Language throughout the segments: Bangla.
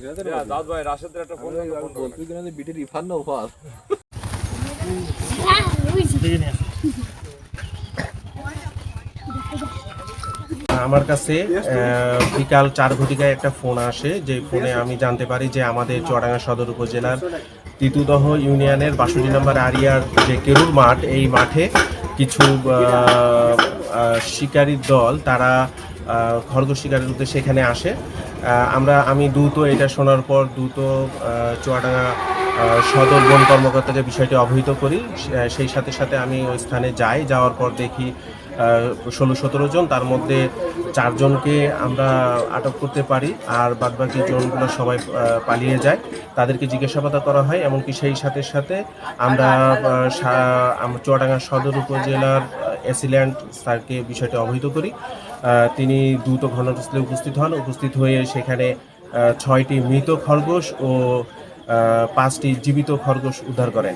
দাউদ ভাই রাশেদের একটা ফোন বলতে কিনা যে বিটের ইফান না ওফার আমার কাছে বিকাল 4 ঘটিকায় একটা ফোন আসে, যে ফোনে আমি জানতে পারি যে আমাদের চুয়াডাঙ্গা সদর উপজেলার তিতুদহ ইউনিয়নের 62 নম্বর আরিয়ার যে কেরুর মাঠ, এই মাঠে কিছু শিকারীর দল তারা খরগোশ শিকারের উদ্দেশ্যে সেখানে আসে। আমি দ্রুত এটা শোনার পর দ্রুত চুয়াডাঙ্গা সদর বন কর্মকর্তাকে বিষয়টি অবহিত করি। সেই সাথে সাথে আমি ওই স্থানে যাওয়ার পর দেখি 16-17 জন, তার মধ্যে 4 জনকে আমরা আটক করতে পারি, আর বাদবাকি জনগুলো সবাই পালিয়ে যায়। তাদেরকে জিজ্ঞাসাবাদ করা হয়, এমনকি সেই সাথে সাথে আমরা চুয়াডাঙ্গা সদর উপজেলার এসিল্যান্ড স্যারকে বিষয়টি অবহিত করি। তিনি দ্রুত ঘটনাস্থলে উপস্থিত হয়ে সেখানে 6টি মৃত খরগোশ ও 5টি জীবিত খরগোশ উদ্ধার করেন।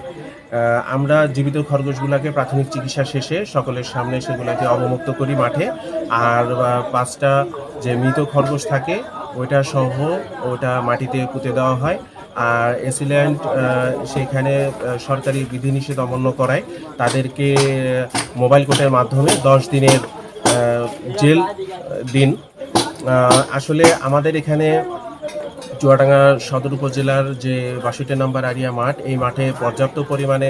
আমরা জীবিত খরগোশগুলোকে প্রাথমিক চিকিৎসা শেষে সকলের সামনে সেগুলোকে অবমুক্ত করি মাঠে, আর 5টা যে মৃত খরগোশ থাকে ওইটা মাটিতে পুঁতে দেওয়া হয়। আর এসিল্যান্ড সেখানে সরকারি বিধিনিষেধ অমান্য করায় তাদেরকে মোবাইল কোর্টের মাধ্যমে 10 দিনের জেল দিন। আসলে আমাদের এখানে চুয়াডাঙ্গা সদর উপজেলার যে 62 নম্বর আরিয়া মাঠ, এই মাঠে পর্যাপ্ত পরিমাণে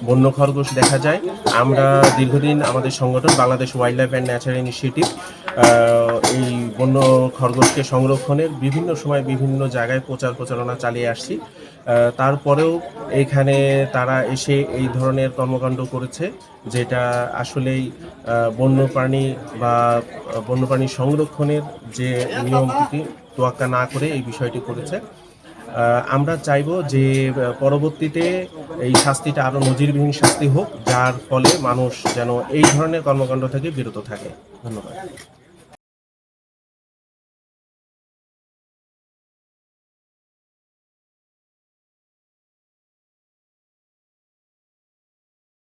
বন্য খরগোশ দেখা যায়। আমরা দীর্ঘদিন আমাদের সংগঠন Bangladesh wild life and Nature initiative এই বন্য খরগোশকে সংরক্ষণের বিভিন্ন সময় বিভিন্ন জায়গায় প্রচারণা চালিয়ে আসছি। তারপরেও এখানে তারা এসে এই ধরনের কর্মকাণ্ড করেছে, যেটা আসলেই বন্যপ্রাণী সংরক্ষণের যে নিয়মটি তোয়াক্কা না করে এই বিষয়টি করেছে। আমরা চাইব যে পরবর্তীতে এই শাস্তিটা আরও নজিরবিহীন শাস্তি হোক, যার ফলে মানুষ যেন এই ধরনের কর্মকাণ্ড থেকে বিরত থাকে। ধন্যবাদ।